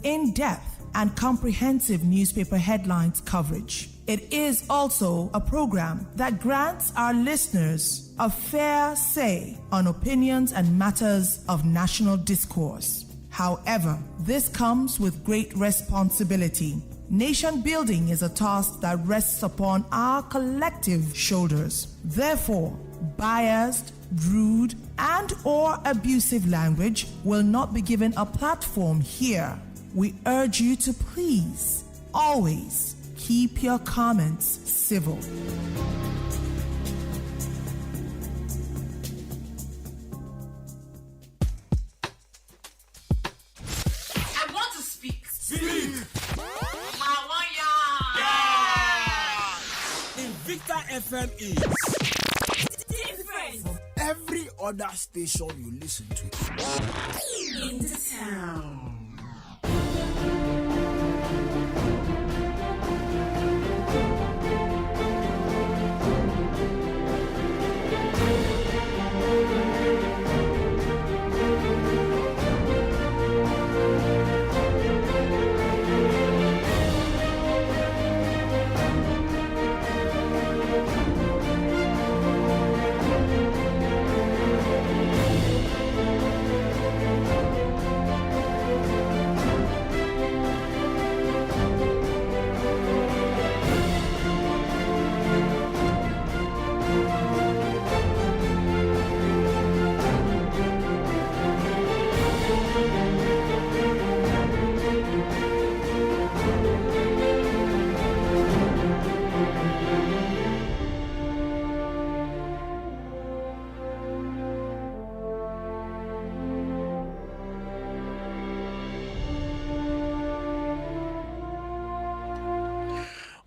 in-depth and comprehensive newspaper headlines coverage. It is also a program that grants our listeners a fair say on opinions and matters of national discourse. However, this comes with great responsibility. Nation building is a task that rests upon our collective shoulders. Therefore, biased, rude, and/or abusive language will not be given a platform here. We urge you to please always keep your comments civil. I want to speak. Speak! Invicta FM is Different from every other station you listen to. in the town.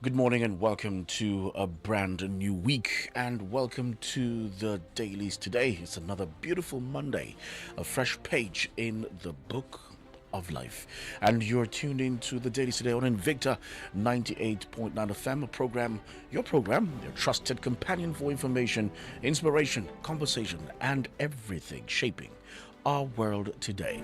Good morning and welcome to a brand new week, and welcome to the Dailies today. It's another beautiful Monday, a fresh page in the book of life, and you're tuned in to the Dailies today on Invicta 98.9 FM, your trusted companion for information, inspiration, conversation, and everything shaping our world today.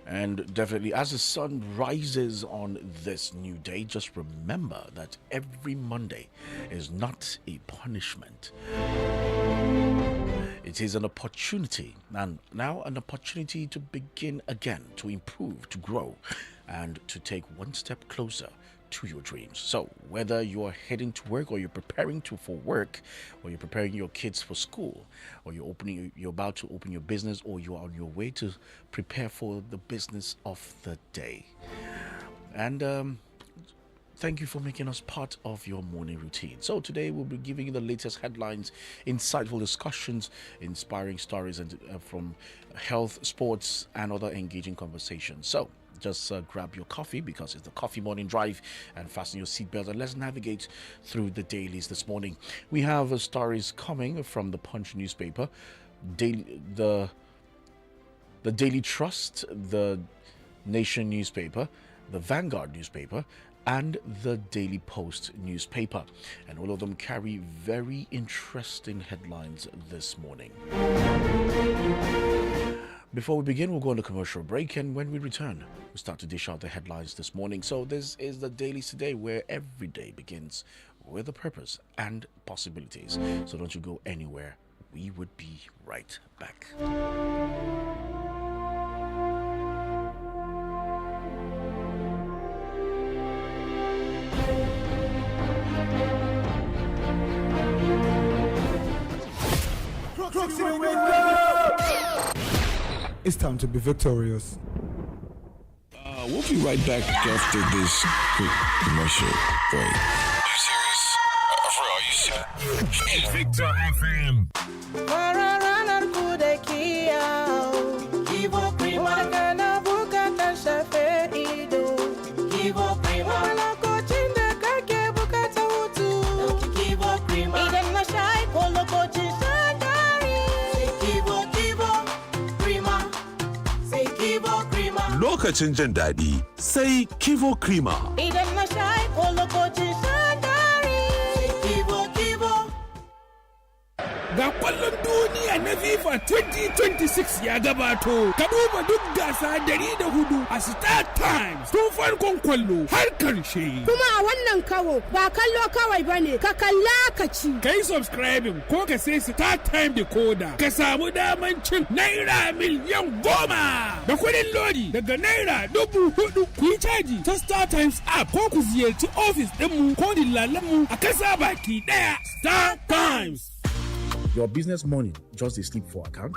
And definitely, as the sun rises on this new day, just remember that every Monday is not a punishment. It is an opportunity, and now an opportunity to begin again, to improve, to grow, and to take one step closer to your dreams. So whether you're heading to work, or you're preparing for work, or you're preparing your kids for school, or you're about to open your business, or you're on your way to prepare for the business of the day. And thank you for making us part of your morning routine. So today we'll be giving you the latest headlines, insightful discussions, inspiring stories, and from health, sports, and other engaging conversations. So just grab your coffee, because it's the coffee morning drive, and fasten your seatbelt, and let's navigate through the dailies this morning. We have stories coming from the Punch newspaper, the Daily Trust, the Nation newspaper, the Vanguard newspaper, and the Daily Post newspaper, and all of them carry very interesting headlines this morning. Before we begin, we'll go on a commercial break, and when we return, we'll start to dish out the headlines this morning. So this is the Dailies today, where every day begins with a purpose and possibilities. So don't you go anywhere. We would be right back. It's time to be victorious. We'll be right back after this quick commercial break. Are you serious? For real, are you serious? Invicta FM. Lokacin jin daɗi sai Kivo Krima. Idan na sha ko lokacin shan dari. Kivo. ga kwallon duniya na FIFA 2026 ya gabato. Ka duba duk gasa 104 a Star Times tun farkon kwallo har karshe. Kuma a wannan kawo ba kallo kawai bane, ka kalla ka ci. Kai subscribing ko ka sai Star Time decoder ka samu daman cin naira miliyan 10 da kuɗin lodi daga naira 4,000. Ku yi caji ta Star Times app ko ku ziyarci ofis ɗinmu ko dillalanmu a kasa baki ɗaya. Star Times. Your business money just a sleep for account?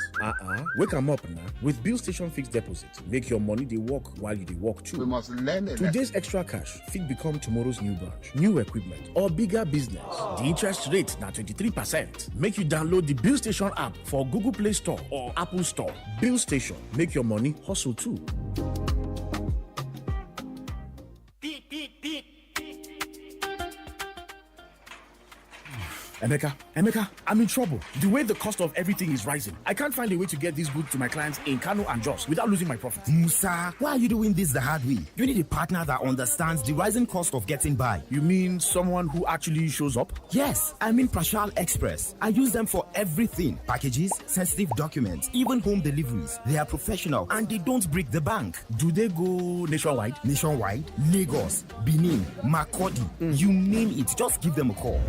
Wake them up now with Bill Station Fixed Deposit. Make your money they work while you they work too. We must learn it. Today's extra cash fit become tomorrow's new branch, new equipment, or bigger business. The interest rate now 23%. Make you download the Bill Station app for Google Play Store or Apple Store. Bill Station, make your money hustle too. Emeka, I'm in trouble. The way the cost of everything is rising, I can't find a way to get these goods to my clients in Kano and Jos without losing my profit. Musa, why are you doing this the hard way? You need a partner that understands the rising cost of getting by. You mean someone who actually shows up? Yes, I mean Prashal Express. I use them for everything. Packages, sensitive documents, even home deliveries. They are professional and they don't break the bank. Do they go nationwide? Nationwide? Lagos, Benin, Makurdi, you name it. Just give them a call.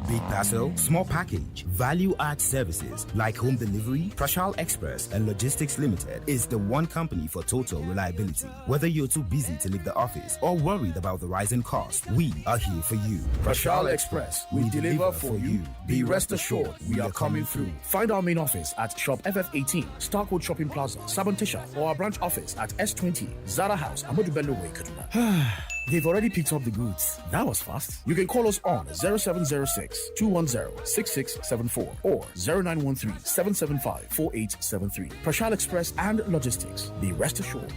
Big parcel, small package, value-add services like home delivery, Prashal Express and Logistics Limited is the one company for total reliability. Whether you're too busy to leave the office or worried about the rising cost, we are here for you. Prashal Express, we deliver for you. Be rest assured, we are coming through. Find our main office at Shop FF18, Starcourt Shopping Plaza, Sabantisha, or our branch office at S20, Zara House, Amadou Bello Way, Kaduna. They've already picked up the goods. That was fast. You can call us on 0706-210-6674 or 0913-775-4873. Prashal Express and Logistics. Be rest assured.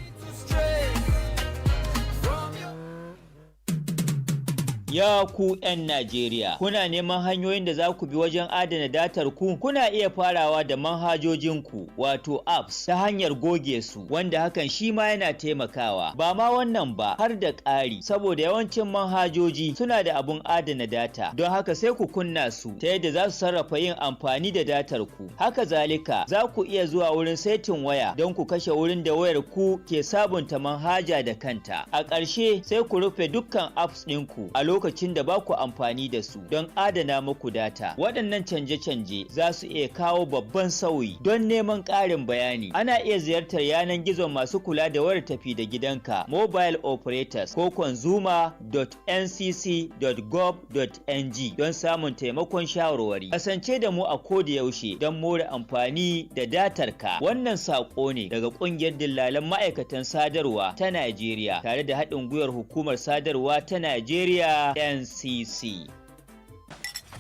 Ya ku 'yan Najeriya, kuna neman hanyoyin da za ku bi wajen adana datar ku? Kuna iya farawa da manhajojinku, wato apps, ta hanyar goge su, wanda hakan shi ma yana taimakawa. Ba ma wannan ba, har da ƙari, saboda yawancin manhajoji suna da abun adana data, don haka sai ku kunna su ta yadda za su sarrafa yin amfani da datar ku. Haka zalika, za ku iya zuwa wurin saitin waya don ku kashe wurin da wayar ku ke sabunta manhaja da kanta. A ƙarshe, sai ku rufe dukkan apps ɗinku a lokacin da ba ku amfani da su don adana muku data. Waɗannan canje-canje za su iya kawo babban sauyi. Don neman ƙarin bayani, ana iya ziyartar yanar gizon masu kula da wayar tafi da gidanka, mobile operators, ko consumer.ncc.gov.ng don samun taimakon shawarwari. Kasance da mu a koda yaushe don more amfani da datar ka. Wannan saƙo ne daga ƙungiyar dillalan ma'aikatan sadarwa ta Najeriya tare da haɗin gwiwar hukumar sadarwa ta Najeriya NCC.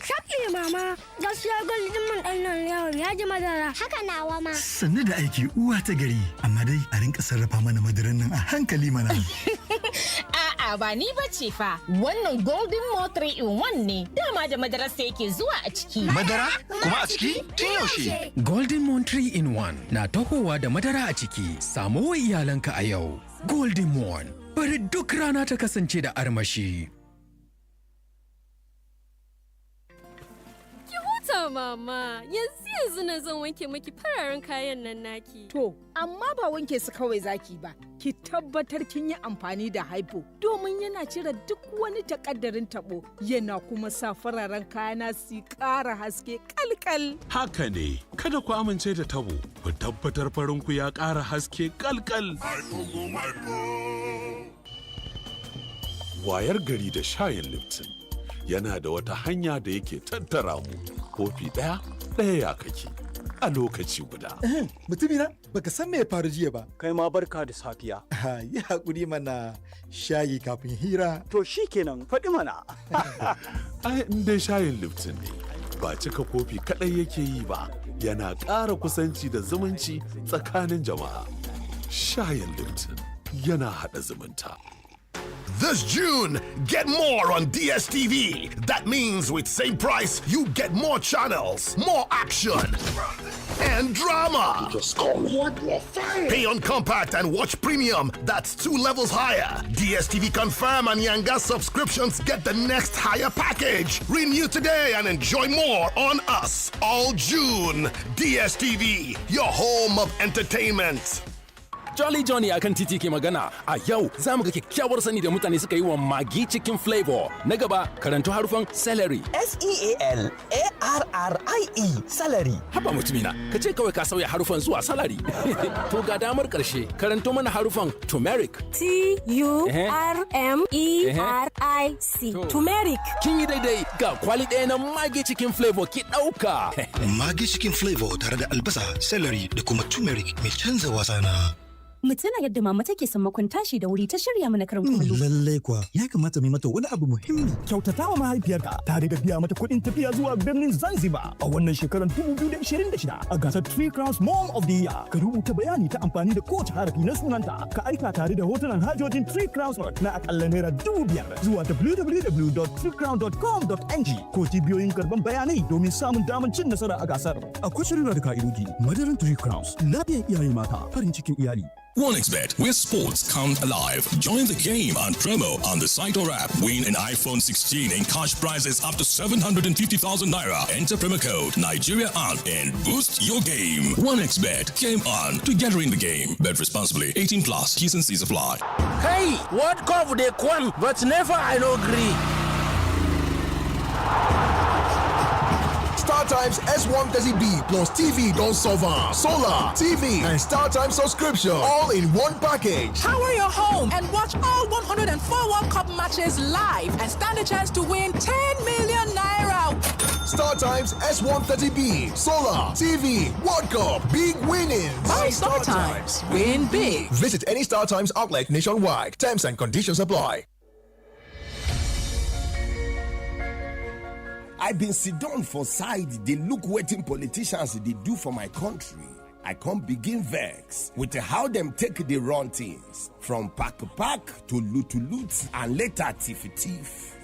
Shafi mama, gaskiya gwaldin man ɗan nan yawon ya ji madara. Haka nawa ma. Sannu da aiki uwa ta gari, amma dai a rinka sarrafa mana madaran nan a hankali mana. A'a ba ni bace fa, wannan Golden Mo 3 in 1 ne, dama da madarar sa yake zuwa a ciki. Madara? Kuma a ciki? Tun yaushe? Golden Mo 3 in 1 na tahowa da madara a ciki, samo wa iyalanka a yau. Golden Mo, bari duk rana ta kasance da armashi. Mama, yanzu na zan wanke maki fararen kayan nan naki. To, amma ba wanke su kawai zaki ba. Ki tabbatar kin yi amfani da Hypo domin yana cire duk wani takaddarin tabo, yana kuma sa fararen kayana su ƙara haske kalkal. Haka ne, kada ku amince da tabo, ku tabbatar farin ku ya ƙara haske kalkal. Wayar gari da shayin Lipton yana da wata hanya da yake tattara mu. Kofi ɗaya ya kake a lokaci guda. Mutumina, baka san me ya faru jiya ba. Kai ma barka da safiya. Yi haƙuri mana shayi kafin hira. To shi kenan faɗi mana. Ai, in dai shayin Lipton ne, ba cika kofi kaɗai yake yi ba, yana ƙara kusanci da zumunci tsakanin jama'a. Shayin Lipton yana haɗa zumunta. This June, get more on DSTV. That means with same price, you get more channels, more action, and drama. Just call what you're fine. Pay on compact and watch premium. That's 2 levels higher. DSTV Confirm and Yanga subscriptions get the next higher package. Renew today and enjoy more on us all June. DSTV, your home of entertainment. Jolly Johnny akan titi ke magana a yau za mu ga kyakkyawar sani da mutane suka yi wa magi cikin flavor. Na gaba karanto harufan celery. S-E-A-L-A-R-R-I-E celery. Haba mutumina, ka ce kawai ka sauya harufan zuwa salary. To ga damar karshe karanto mana harufan turmeric. T-U-R-M-E-R-I-C. Turmeric. Kin yi daidai ga kwali ɗaya na magi cikin flavor ki ɗauka. Magi cikin flavor tare da albasa, celery da kuma turmeric mai canza wasa na. Mu tuna yadda mama take sammakon tashi da wuri ta shirya mana karin kumallo. Lallai kuwa ya kamata mu mata wani abu muhimmi. Kyautata wa mahaifiyarka tare da biya mata kuɗin tafiya zuwa birnin Zanzibar a wannan shekarar 2026 a gasar 3 Crowns Mom of the Year. Ka rubuta bayani ta amfani da kowace harafi na sunanta. Ka aika tare da hotunan hajojin 3 Crowns na akalla naira 5,000 zuwa www.3crown.com.ng ko cibiyoyin karban bayanai domin samun damar cin nasara a gasar. Akwai shirya da ka'idoji. Madarin 3 Crowns. Lafiyar iyaye mata, farin cikin iyali. OneXBet, where sports come alive. Join the game and promo on the site or app. Win an iPhone 16 and cash prizes up to 750,000 naira. Enter promo code Nigeria on and boost your game. OneXBet, game on, together in the game. Bet responsibly. 18 plus. T's and C's apply. Hey, what curve they come, but never I no agree. StarTimes S130B plus TV don't solve solar, TV, and StarTimes subscription all in one package. Power your home and watch all 104 World Cup matches live and stand a chance to win 10 million naira. StarTimes S130B, solar, TV, World Cup, big winnings. Buy StarTimes. Win big. Visit any StarTimes outlet nationwide. Terms and conditions apply. I been sit down for side, they look waiting politicians they do for my country. I can't begin vex with how them take the run things from pack to loot and later tiff.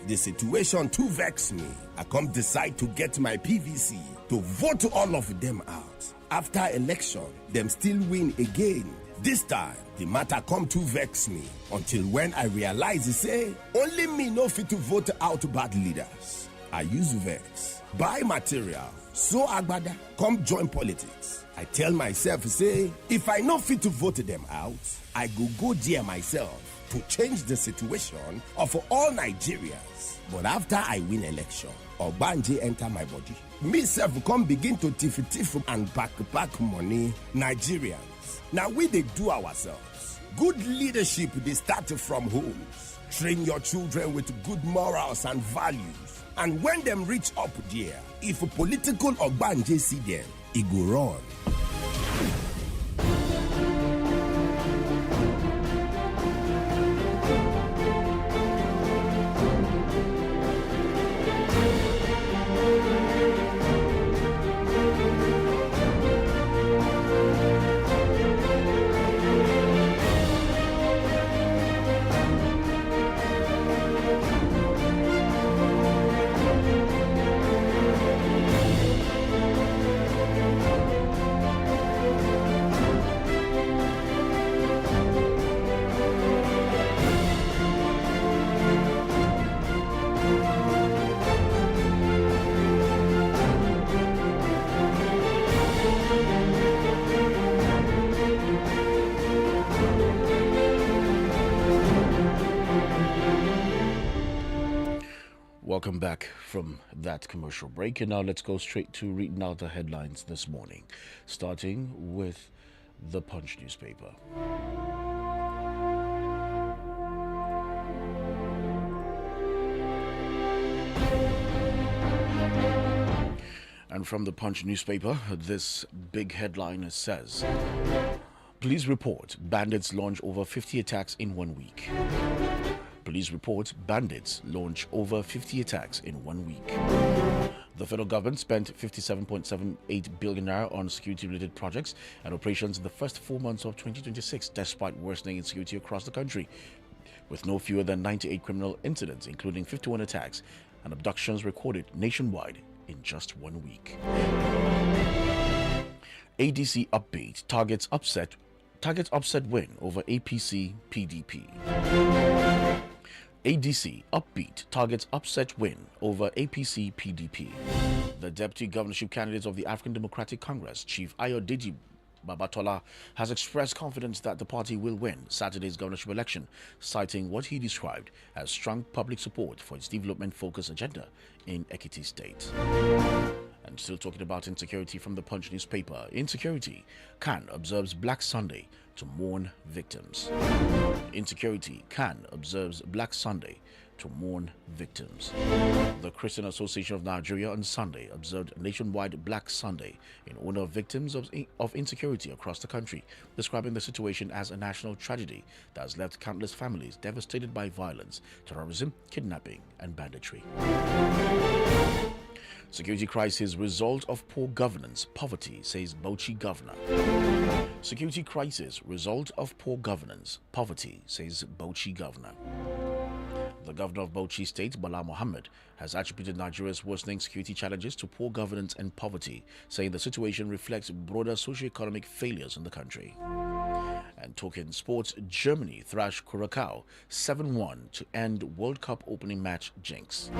The situation too vex me. I can't decide to get my PVC to vote all of them out. After election, them still win again. This time, the matter come to vex me until when I realize say only me no fit to vote out bad leaders. I use vex, buy material, so agbada, come join politics. I tell myself, say, if I not fit to vote them out, I go there myself to change the situation of all Nigerians. But after I win election, Obanje enter my body. Me self come begin to tiff and pack money. Nigerians, now we they do ourselves. Good leadership, they start from homes. Train your children with good morals and values. And when them reach up there, if a political ogbanje see them, it go run. Welcome back from that commercial break, and now let's go straight to reading out the headlines this morning, starting with the Punch newspaper. And from the Punch newspaper, this big headline says, Police report bandits launch over 50 attacks in 1 week. Police report bandits launch over 50 attacks in 1 week. The federal government spent 57.78 billion naira on security-related projects and operations in the first 4 months of 2026, despite worsening insecurity across the country. with no fewer than 98 criminal incidents, including 51 attacks and abductions recorded nationwide in just 1 week. ADC upbeat targets upset win over APC PDP. ADC upbeat targets upset win over APC PDP. The deputy governorship candidate of the African Democratic Congress, Chief Ayodeji Babatola, has expressed confidence that the party will win Saturday's governorship election, citing what he described as strong public support for its development-focused agenda in Ekiti State. And still talking about insecurity from the Punch newspaper. Insecurity, Khan observes Black Sunday to mourn victims. Insecurity, Khan observes Black Sunday to mourn victims. The Christian Association of Nigeria on Sunday observed nationwide Black Sunday in honor of victims of insecurity across the country, describing the situation as a national tragedy that has left countless families devastated by violence, terrorism, kidnapping, and banditry. Security crisis result of poor governance, poverty, says Bauchi governor. Security crisis result of poor governance, poverty, says Bauchi governor. The governor of Bauchi State, Bala Mohammed, has attributed Nigeria's worsening security challenges to poor governance and poverty, saying the situation reflects broader socio-economic failures in the country. And talking sports, Germany thrashed Curacao 7-1 to end World Cup opening match jinx.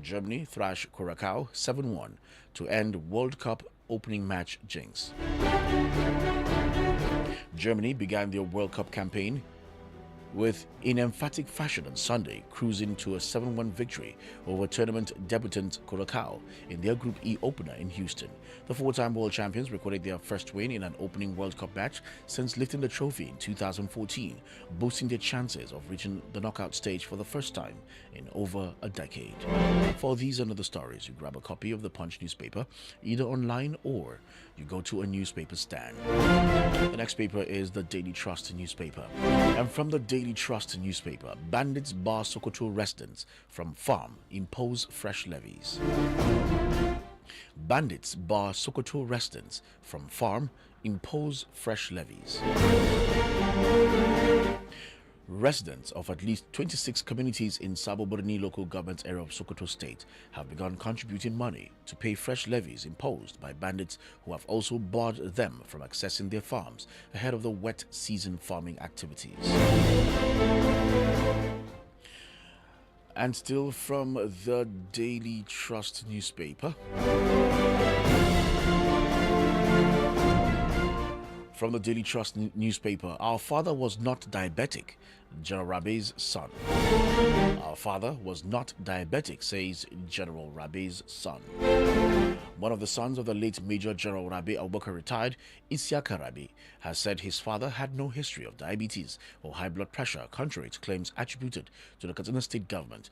Germany thrashed Curacao 7-1 to end World Cup opening match jinx. Germany began their World Cup campaign in emphatic fashion on Sunday, cruising to a 7-1 victory over tournament debutant Curacao in their Group E opener in Houston. The four-time world champions recorded their first win in an opening World Cup match since lifting the trophy in 2014, boosting their chances of reaching the knockout stage for the first time in over a decade. For these and other stories, you grab a copy of the Punch newspaper, either online or you go to a newspaper stand. The next paper is the Daily Trust newspaper. And from the Daily Trust newspaper, bandits bar Sokoto residents from farm, impose fresh levies. Bandits bar Sokoto residents from farm, impose fresh levies. Residents of at least 26 communities in Sabo Borni local government area of Sokoto State have begun contributing money to pay fresh levies imposed by bandits who have also barred them from accessing their farms ahead of the wet season farming activities. And still from the Daily Trust newspaper. From the Daily Trust newspaper, our father was not diabetic, General Rabe's son. Our father was not diabetic, says General Rabe's son. One of the sons of the late Major General Rabe Abubakar retired, Isiaka Rabe, has said his father had no history of diabetes or high blood pressure, contrary to claims attributed to the Katsina State government.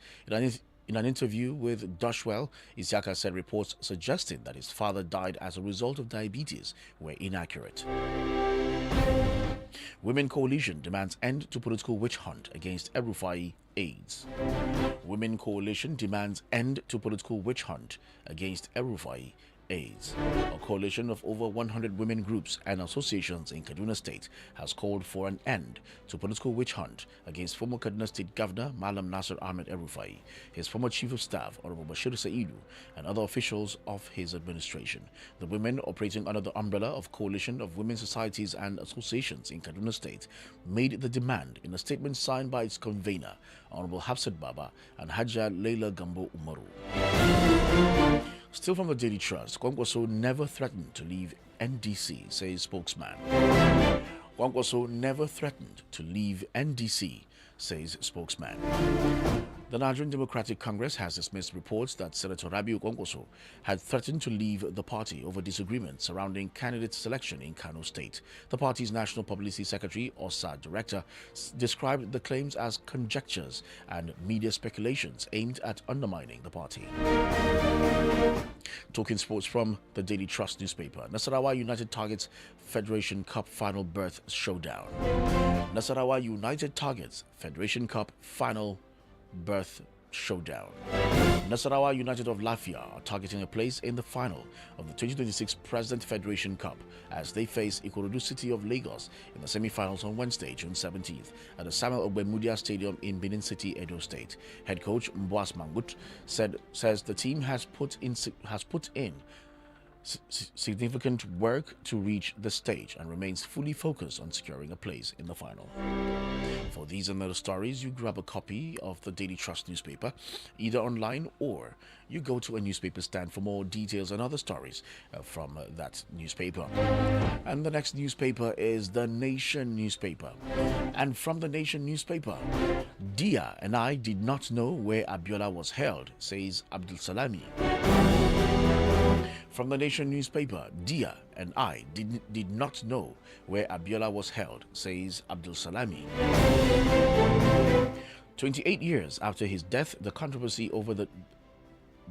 In an interview with Doshwell, Isiaka said reports suggesting that his father died as a result of diabetes were inaccurate. Women Coalition demands end to political witch hunt against El-Rufai AIDS. Women Coalition demands end to political witch hunt against El-Rufai AIDS. A coalition of over 100 women groups and associations in Kaduna State has called for an end to political witch hunt against former Kaduna State Governor Malam Nasir Ahmed El-Rufai, his former Chief of Staff Honorable Bashir Saidu, and other officials of his administration. The women, operating under the umbrella of Coalition of Women Societies and Associations in Kaduna State, made the demand in a statement signed by its convener, Honorable Hafsat Baba and Hajja Leila Gambo Umaru. Still from the Daily Trust, Kwankwaso never threatened to leave NDC, says spokesman. Kwankwaso never threatened to leave NDC, says spokesman. The Nigerian Democratic Congress has dismissed reports that Senator Rabiu Kwankwaso had threatened to leave the party over disagreements surrounding candidate selection in Kano State. The party's National Publicity Secretary, OSA Director, described the claims as conjectures and media speculations aimed at undermining the party. Talking sports from the Daily Trust newspaper, Nasarawa United targets Federation Cup final berth showdown. Nasarawa United targets Federation Cup final berth showdown. Nasarawa United of Lafia are targeting a place in the final of the 2026 President Federation Cup as they face Ikorodu City of Lagos in the semi-finals on Wednesday, June 17th at the Samuel Ogbemudia Stadium in Benin City, Edo State. Head coach Mboas Mangut says the team has put in significant work to reach the stage and remains fully focused on securing a place in the final. For these and other stories, you grab a copy of the Daily Trust newspaper, either online or you go to a newspaper stand for more details and other stories from that newspaper. And the next newspaper is the Nation newspaper. And from the Nation newspaper, Dia and I did not know where Abiola was held, says Abdul Salami. From the Nation newspaper, Dia and I did not know where Abiola was held, says Abdul Salami. 28 years after his death, the controversy over the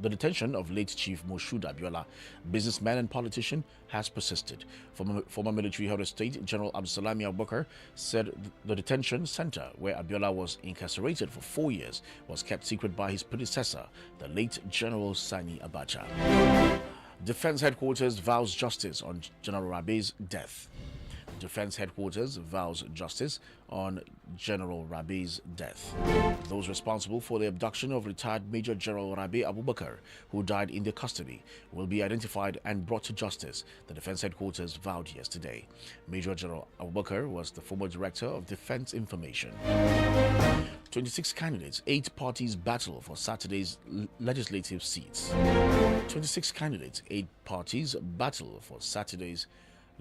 detention of late Chief Moshood Abiola, businessman and politician, has persisted. Former military head of state General Abdulsalami Abubakar said the detention center where Abiola was incarcerated for 4 years was kept secret by his predecessor, the late General Sani Abacha. Defense Headquarters vows justice on General Rabe's death. Defense Headquarters vows justice on General Rabe's death. Those responsible for the abduction of retired Major General Rabe Abubakar, who died in their custody, will be identified and brought to justice, the Defense Headquarters vowed yesterday. Major General Abubakar was the former Director of Defense Information. 26 candidates, 8 parties battle for Saturday's legislative seats. 26 candidates, 8 parties battle for Saturday's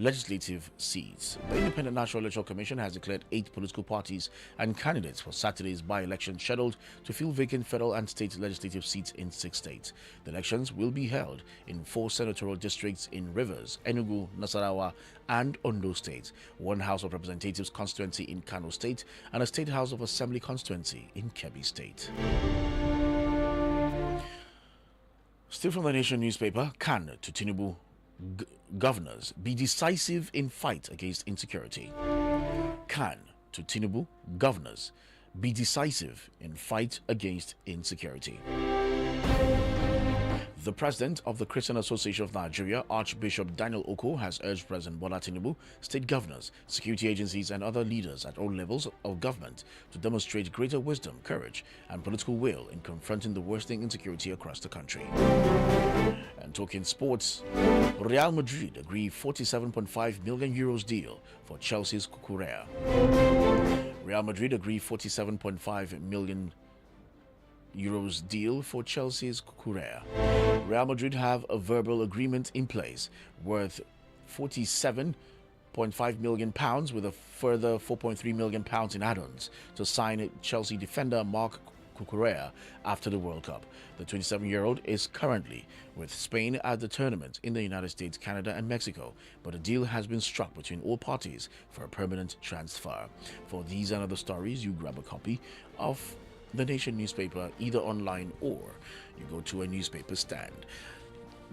legislative seats. The Independent National Electoral Commission has declared 8 political parties and candidates for Saturday's by-election scheduled to fill vacant federal and state legislative seats in 6 states. The elections will be held in 4 senatorial districts in Rivers, Enugu, Nasarawa, and Ondo State, 1 House of Representatives constituency in Kano State, and a State House of Assembly constituency in Kebbi State. Still from the Nation newspaper, Khan to Tinubu governors be decisive in fight against insecurity. Khan to Tinubu governors be decisive in fight against insecurity. The president of the Christian Association of Nigeria, Archbishop Daniel Oko, has urged President Bola Tinubu, state governors, security agencies, and other leaders at all levels of government to demonstrate greater wisdom, courage, and political will in confronting the worsening insecurity across the country. And talking sports, Real Madrid agree 47.5 million euros deal for Chelsea's Cucurella. Real Madrid agree 47.5 million euros deal for Chelsea's Cucurella. Real Madrid have a verbal agreement in place worth £47.5 million with a further £4.3 million in add-ons to sign Chelsea defender Marc Cucurella after the World Cup. The 27-year-old is currently with Spain at the tournament in the United States, Canada, and Mexico, but a deal has been struck between all parties for a permanent transfer. For these and other stories, you grab a copy of the Nation newspaper either online or you go to a newspaper stand.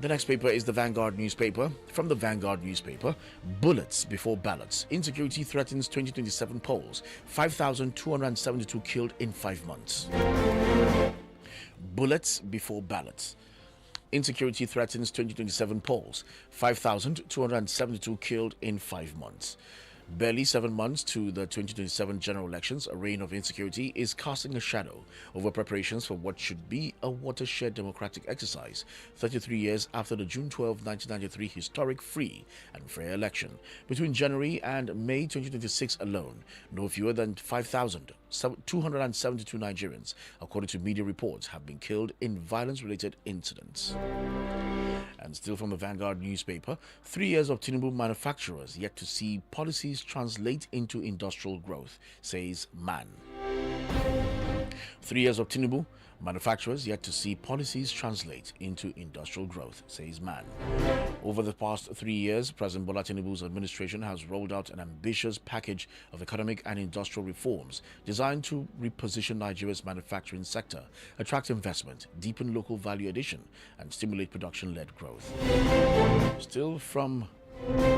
The next paper is the Vanguard newspaper. From the Vanguard newspaper, bullets before ballots. Insecurity threatens 2027 polls. 5,272 killed in 5 months. Bullets before ballots. Insecurity threatens 2027 polls. 5,272 killed in 5 months. Barely 7 months to the 2027 general elections, a reign of insecurity is casting a shadow over preparations for what should be a watershed democratic exercise 33 years after the June 12, 1993 historic free and fair election. Between January and May 2026 alone, no fewer than 5,272 Nigerians, according to media reports, have been killed in violence-related incidents. And still from the Vanguard newspaper, 3 years of Tinubu manufacturers yet to see policies translate into industrial growth, says MAN. 3 years of Tinubu manufacturers yet to see policies translate into industrial growth, says MAN. Over the past 3 years, President Bola Tinubu's administration has rolled out an ambitious package of economic and industrial reforms designed to reposition Nigeria's manufacturing sector, attract investment, deepen local value addition, and stimulate production-led growth. Still from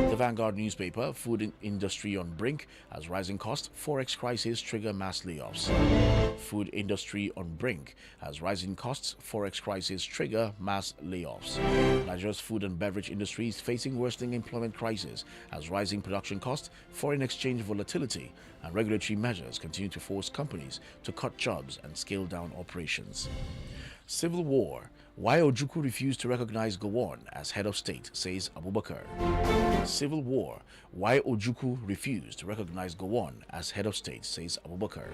The Vanguard newspaper, food industry on brink as rising costs, forex crisis trigger mass layoffs. Food industry on brink as rising costs, forex crisis trigger mass layoffs. Nigeria's food and beverage industry is facing worsening employment crisis as rising production costs, foreign exchange volatility, and regulatory measures continue to force companies to cut jobs and scale down operations. Civil war. Why Ojukwu refused to recognize Gowon as head of state, says Abubakar. Civil war. Why Ojukwu refused to recognize Gowon as head of state, says Abubakar.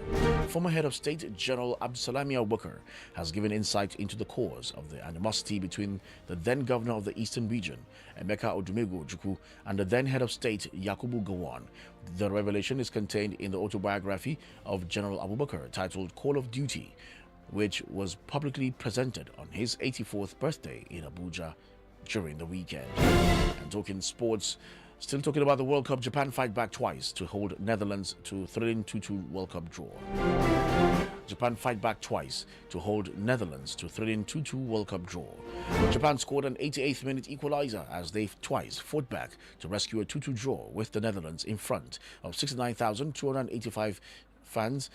Former head of state General Absalami Abubakar has given insight into the cause of the animosity between the then governor of the eastern region, Emeka Odumegu Ojukwu, and the then head of state Yakubu Gowon. The revelation is contained in the autobiography of General Abubakar titled Call of Duty, which was publicly presented on his 84th birthday in Abuja during the weekend. And talking sports, still talking about the World Cup, Japan fight back twice to hold Netherlands to thrilling 2-2 World Cup draw. Japan fight back twice to hold Netherlands to thrilling 2-2 World Cup draw. Japan scored an 88th minute equalizer as they twice fought back to rescue a 2-2 draw with the Netherlands in front of 69,285 fans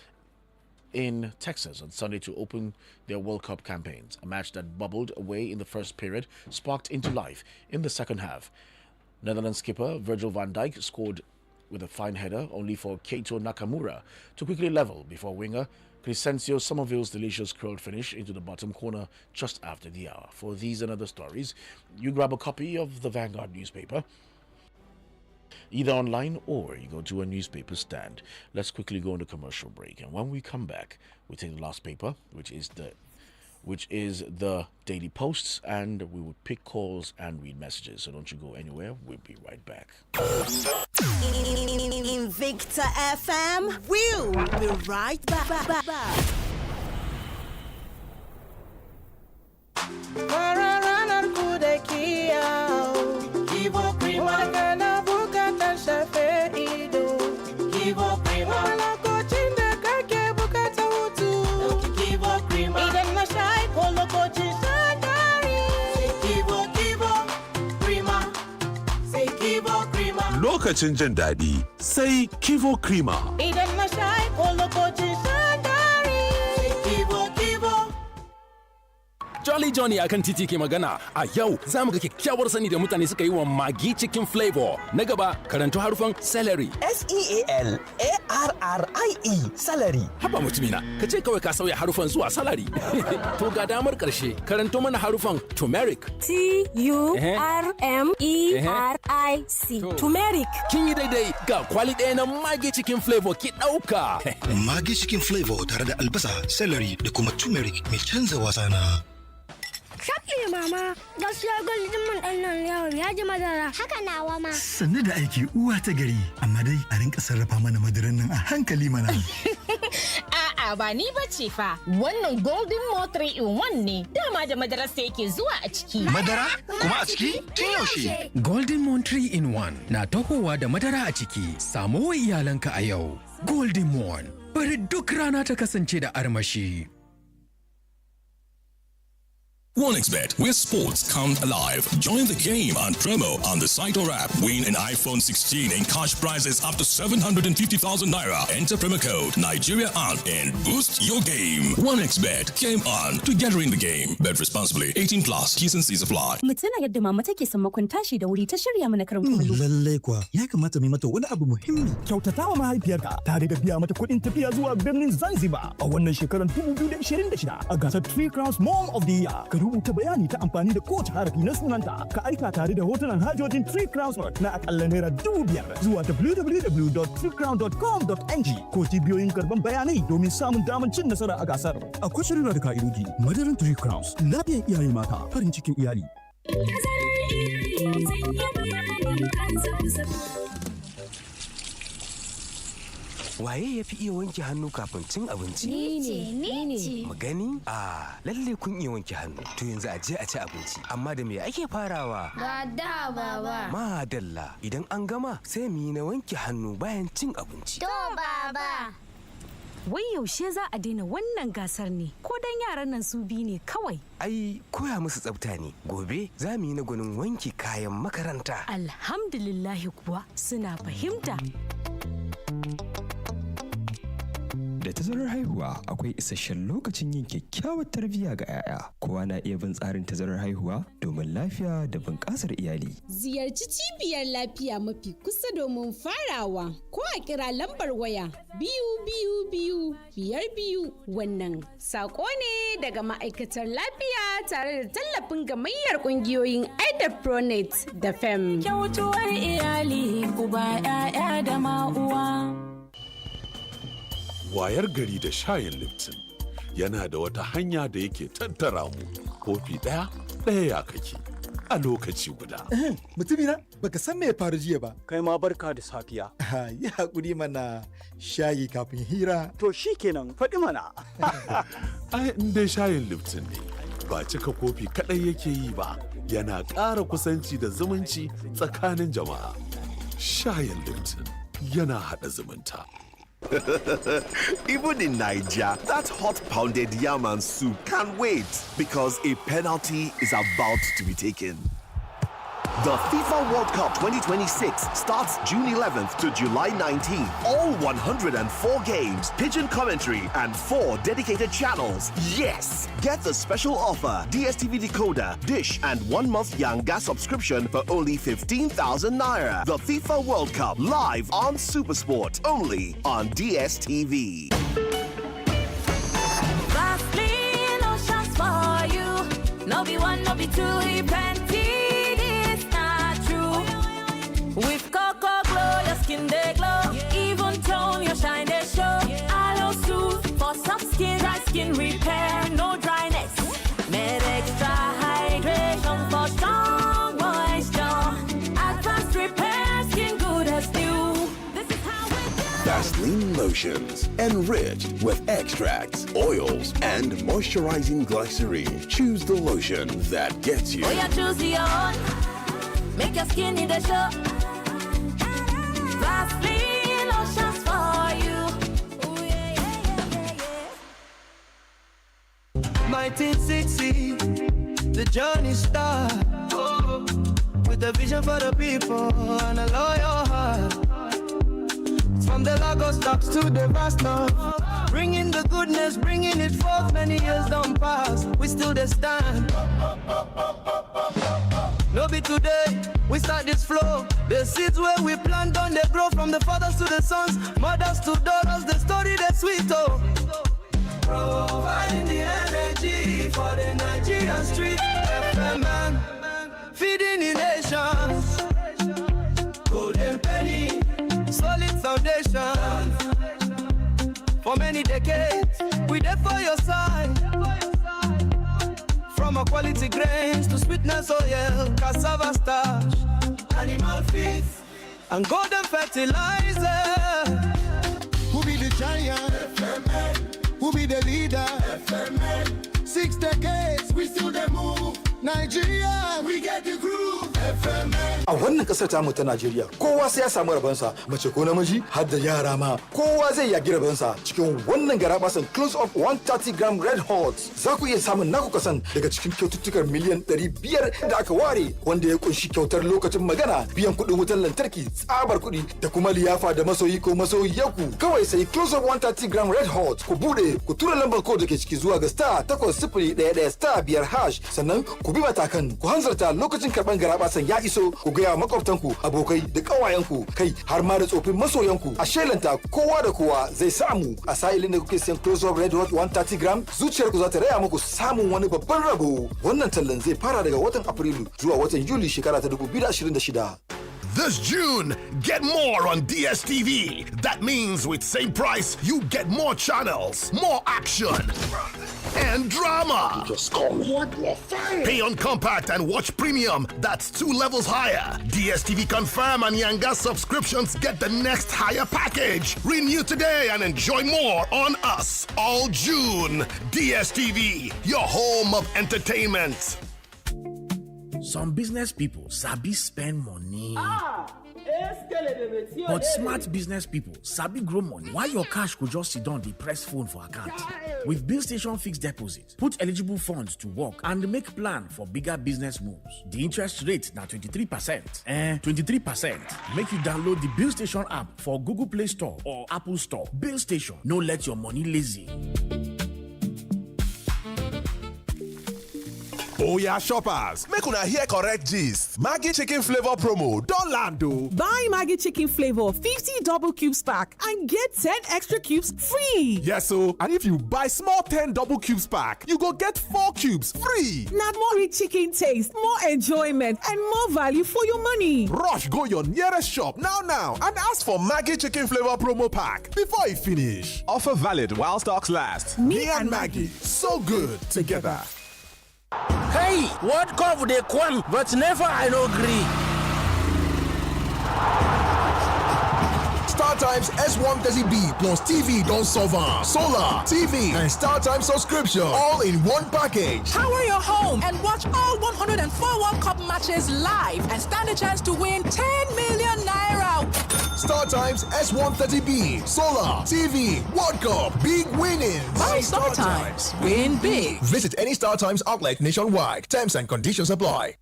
in Texas on Sunday to open their World Cup campaigns. A match that bubbled away in the first period sparked into life in the second half. Netherlands skipper Virgil van Dijk scored with a fine header, only for Keito Nakamura to quickly level before winger Crescencio Somerville's delicious curled finish into the bottom corner just after the hour. For these and other stories, you grab a copy of the Vanguard newspaper, either online or you go to a newspaper stand. Let's quickly go on a commercial break, and when we come back, we take the last paper, which is the Daily Posts, and we will pick calls and read messages. So don't you go anywhere. We'll be right back. Invicta FM, we'll be right back. Lokacin jin daɗi sai Kivo Krima. Idan na sha ko lokacin shan dari. Kivo. Jolly Johnny akan titi ke magana. A yau za mu ga kyakkyawar sani da mutane suka yi wa magi cikin flavor. Na gaba karanto harufan celery. SEALARRIE celery. Haba mutumina, ka ce kawai ka sauya harufan zuwa salary. To ga damar karshe karanto mana harufan turmeric. TURMERIC. Turmeric. Kin yi daidai, ga kwali ɗaya na magi cikin flavor ki ɗauka. Magi cikin flavor tare da albasa, celery da kuma turmeric mai canza wasa na. Shafi mama, gaskiya gwaldin man ɗan nan yawon ya ji madara. Haka nawa ma. Sannu da aiki uwa ta gari, amma dai a rinka sarrafa mana madaran nan a hankali mana. A'a ba ni ba ce fa, wannan Golden Mo 3-in-1 ne, dama da madarar sa yake zuwa a ciki. Madara? Kuma a ciki? Tun yaushe? Golden Mo 3-in-1 na tahowa da madara a ciki, samo wa iyalanka a yau. Golden Mo, bari duk rana ta kasance da armashi. OneXBet, where sports come alive. Join the game and promo on the site or app. Win an iPhone 16 and cash prizes up to 750,000 naira. Enter promo code Nigeria and boost your game. OneXBet, game on, together in the game. Bet responsibly. 18 plus. T's and C's apply. Mutuna yadda mama take sammakon tashi da wuri ta shirya mana karin kumallo. Lallai kuwa, ya kamata mai mata wani abu muhimmi. Kyautatawa mahaifiyarka tare da biya mata kuɗin tafiya zuwa birnin Zanzibar a wannan shekarar 2026 a gasar 3 Crowns Mom of the Year. Rubuta bayani ta amfani da kowace harafi na sunanta, ka aika tare da hotunan hajojin 3 Crowns na akalla naira 5,000 zuwa www.3crown.com.ng ko cibiyoyin karban bayanai domin samun damar cin nasara a gasar. Akwai shirya da ka'idoji. Madarin 3 Crowns, lafiyar iyaye mata, farin cikin iyali. Waye ya fi iya wanke hannu kafin cin abinci? Ni ce. Mu gani? Lalle kun iya wanke hannu. To yanzu a je a ci abinci. Amma da me ake farawa? Da baba. Madalla. Idan an gama sai mu yi na wanke hannu bayan cin abinci. To baba. Wai yaushe za a daina wannan gasar ne? Ko dan yaran nan su bi ne kawai? Ai, koya musu tsafta ne. Gobe za mu yi na gwanin wanke kayan makaranta. Alhamdulillahi kuwa suna fahimta. Da tazarar haihuwa akwai isasshen lokacin yin kyakkyawar tarbiyya ga 'ya'ya. Kowa na iya bin tsarin tazarar haihuwa domin lafiya da bunƙasar iyali. Ziyarci cibiyar lafiya mafi kusa domin farawa ko a kira lambar waya 222 wannan sako ne daga ma'aikatar lafiya tare da tallafin gamayyar ƙungiyoyin Pronet da FEM. Kyautuwar iyali uba 'ya'ya da ma'uwa. Wayar gari da shayin Lipton yana da wata hanya da yake tattara mu kofi ɗaya ya kake a lokaci guda. Mutumina baka san me ya faru jiya ba. Kai ma barka da safiya. Yi haƙuri mana shayi kafin hira. To shi kenan faɗi mana. Ai in dai shayin Lipton ne ba cika kofi kaɗai yake yi ba, yana ƙara kusanci da zumunci tsakanin jama'a. Shayin Lipton yana haɗa zumunta. Even in Nigeria, that hot pounded yam and soup can't wait because a penalty is about to be taken. The FIFA World Cup 2026 starts June 11th to July 19th. All 104 games, pigeon commentary, and 4 dedicated channels. Yes! Get the special offer, DSTV decoder, dish, and 1 month Yanga subscription for only 15,000 Naira. The FIFA World Cup live on Supersport, only on DSTV. Vaseline, oceans for you. No be one, no be two, he plenty. With Cocoa Glow, your skin they glow. Even tone, your shine they show. Aloe Soothe for some skin, dry skin repair, no dryness. Med extra hydration for strong moisture. Advanced repair, skin good as new. This is how we do. Vaseline lotions, enriched with extracts, oils, and moisturizing glycerin. Choose the lotion that gets you. Oh, yeah, choose your own. Make your skin in the show. Vaseline lotions for you. Ooh, yeah, yeah, yeah, yeah. 1960, the journey starts. With a vision for the people and a loyal heart. From the Lagos stocks to the vast north. Bringing the goodness, bringing it forth. Many years don't pass, we still the stand. No be today, we start this flow. The seeds where we plant on, they grow from the fathers to the sons, mothers to daughters, the story that's sweet, oh. Providing the energy for the Nigerian street. FMN, feeding the nations. Golden penny, solid foundation. For many decades, we there for your side. From a quality grains to sweetness oil, cassava starch, animal feed, and golden fertilizer. Who be the giant? FMN. Who be the leader? FMN. 6 decades, we still the move. Nigeria, we get the groove. FMN. A wannan kasar tamu ta Najeriya, kowa sai ya samu rabansa, mace ko namiji har da yara ma. Kowa zai yagi rabansa cikin wannan garabasan close up 130 gram red hot. Za ku iya samun naku kasan daga cikin kyaututtukar miliyan 500 da aka ware, wanda ya kunshi kyautar lokacin magana, biyan kuɗin wutar lantarki, tsabar kuɗi da kuma liyafa da masoyi ko masoyiyaku. Kawai sai close up 130 gram red hot, ku bude, ku tura lambar code da ke ciki zuwa ga star 8011 star 5 hash, sannan ku bi matakan, ku hanzarta lokacin karban garabasan ya iso, ku gaya makwabtanku, abokai da kawayenku, kai har ma da tsofin masoyanku. A shelanta kowa da kowa zai samu. A sa'ilin da kuke siyan close up red hot 130 gram, zuciyarku za ta raya muku samun wani babban rabo. Wannan tallan zai fara daga watan Afrilu zuwa watan Yuli shekara ta 2026. This June, get more on DSTV. That means with same price, you get more channels, more action, and drama. Just call me. What more fire? Pay on compact and watch premium. That's 2 levels higher. DSTV Confirm and Yanga subscriptions get the next higher package. Renew today and enjoy more on us all June. DSTV, your home of entertainment. Some business people sabi spend money. But smart business people sabi grow money. Why your cash could just sit down, they press phone for account? With Bill Station Fixed Deposit, put eligible funds to work and make plan for bigger business moves. The interest rate now 23%. 23%. Make you download the Bill Station app for Google Play Store or Apple Store. Bill Station, no let your money lazy. Oh yeah, shoppers, make una hear correct gist. Maggi chicken flavor promo don land o. Buy Maggi chicken flavor 50 double cubes pack and get 10 extra cubes free. Yes o, and if you buy small 10 double cubes pack, you go get 4 cubes free. Na more rich chicken taste, more enjoyment and more value for your money. Rush go your nearest shop now and ask for Maggi chicken flavor promo pack before e finish. Offer valid while stocks last. Me and Maggi, so good together. Hey, what cover they come, but never I no agree. StarTimes S130B plus TV don't solve am. Solar, TV, and StarTimes subscription all in one package. Power your home and watch all 104 World Cup matches live and stand a chance to win 10 million naira. StarTimes S130B, Solar, TV, World Cup, big winnings. Buy StarTimes, win big. Visit any StarTimes outlet nationwide. Terms and conditions apply.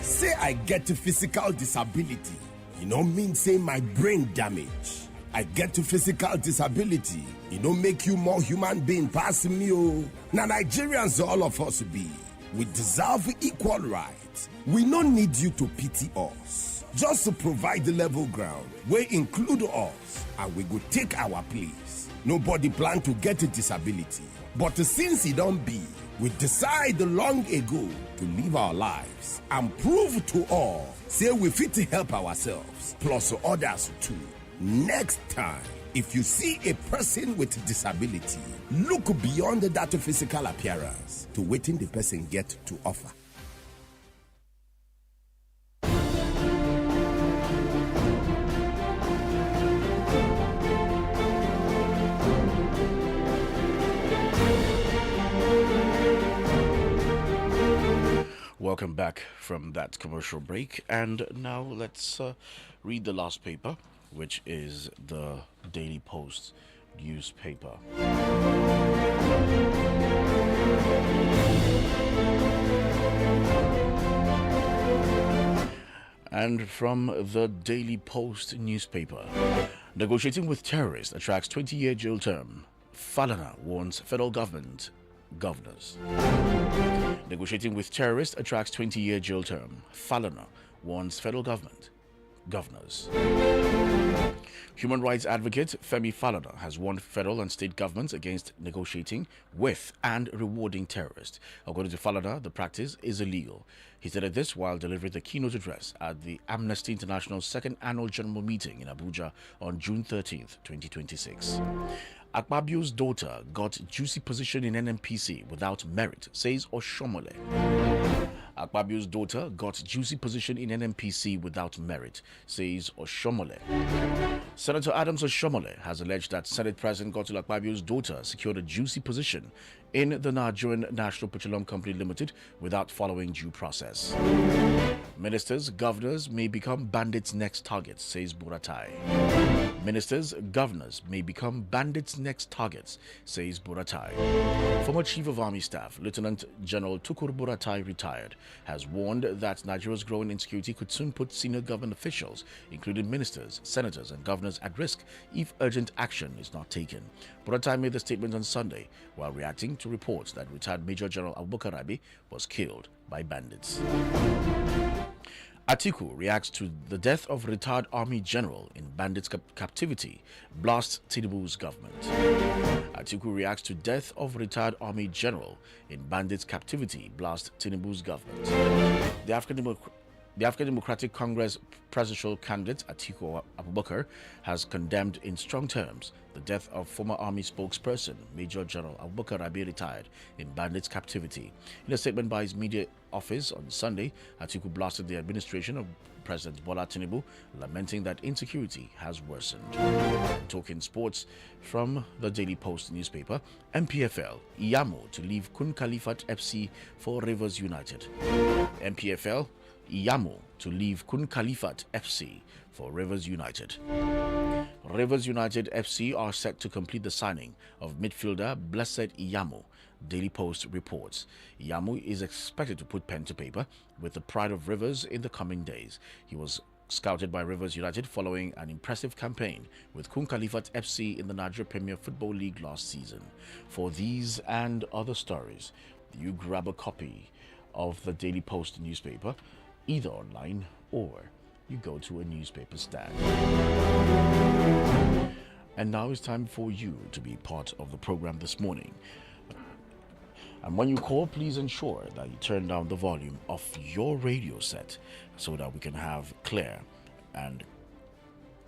Say I get a physical disability, you know mean say my brain damage. I get to physical disability, you know make you more human being passing me oh. Now Nigerians all of us be. We deserve equal rights. We don't need you to pity us. Just to provide the level ground, we include us and we go take our place. Nobody plan to get a disability, but since it don't be, we decide long ago to live our lives and prove to all, say we fit to help ourselves, plus others too. Next time, if you see a person with disability, look beyond that physical appearance to waiting the person get to offer. Welcome back from that commercial break, and now let's read the last paper, which is the Daily Post newspaper. And from the Daily Post newspaper, negotiating with terrorists attracts 20-year jail term. Falana warns federal government governors. Negotiating with terrorists attracts 20-year jail term. Falana warns federal government governors. Human rights advocate Femi Falana has warned federal and state governments against negotiating with and rewarding terrorists. According to Falana, the practice is illegal. He said this while delivering the keynote address at the Amnesty International's second annual general meeting in Abuja on June 13th, 2026. Akpabio's daughter got juicy position in NNPC without merit, says Oshomole. Akpabio's daughter got juicy position in NNPC without merit, says Oshomole. Senator Adams Oshomole has alleged that Senate President Godswill Akpabio's daughter secured a juicy position in the Nigerian National Petroleum Company Limited without following due process. Ministers, governors may become bandits' next targets, says Buratai. Ministers, governors may become bandits' next targets, says Buratai. Former Chief of Army Staff, Lieutenant General Tukur Buratai, retired, has warned that Nigeria's growing insecurity could soon put senior government officials, including ministers, senators, and governors, at risk if urgent action is not taken. Buratai made the statement on Sunday while reacting to reports that retired Major General Abubakar Rabi was killed by bandits. Atiku reacts to the death of retired army general in bandits' captivity, blasts Tinubu's government. Atiku reacts to death of retired army general in bandits' captivity, blasts Tinubu's government. The African Democratic Congress presidential candidate Atiku Abubakar has condemned in strong terms the death of former army spokesperson Major General Abubakar Rabi, retired in bandits' captivity. In a statement by his media office on Sunday, Atiku blasted the administration of President Bola Tinubu, lamenting that insecurity has worsened. Talking sports from the Daily Post newspaper, MPFL, Iyamo to leave Kun Khalifat FC for Rivers United. MPFL, Iyamo to leave Kun Khalifat FC for Rivers United. Rivers United FC are set to complete the signing of midfielder Blessed Iyamu, Daily Post reports. Iyamu is expected to put pen to paper with the pride of Rivers in the coming days. He was scouted by Rivers United following an impressive campaign with Kun Khalifat FC in the Nigeria Premier Football League last season. For these and other stories, you grab a copy of the Daily Post newspaper, either online or you go to a newspaper stand. And now it's time for you to be part of the program this morning. And when you call, please ensure that you turn down the volume of your radio set so that we can have clear and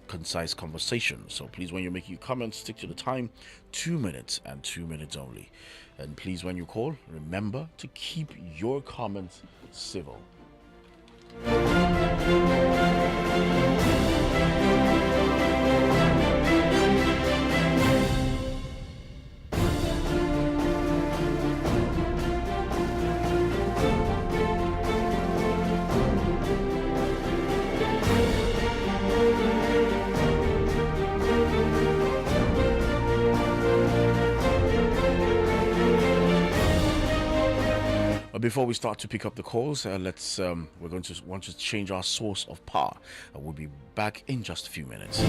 concise conversation. So please, when you're making your comments, stick to the time, 2 minutes and 2 minutes only. And please, when you call, remember to keep your comments civil. Before we start to pick up the calls, we're going to want to change our source of power. We'll be back in just a few minutes.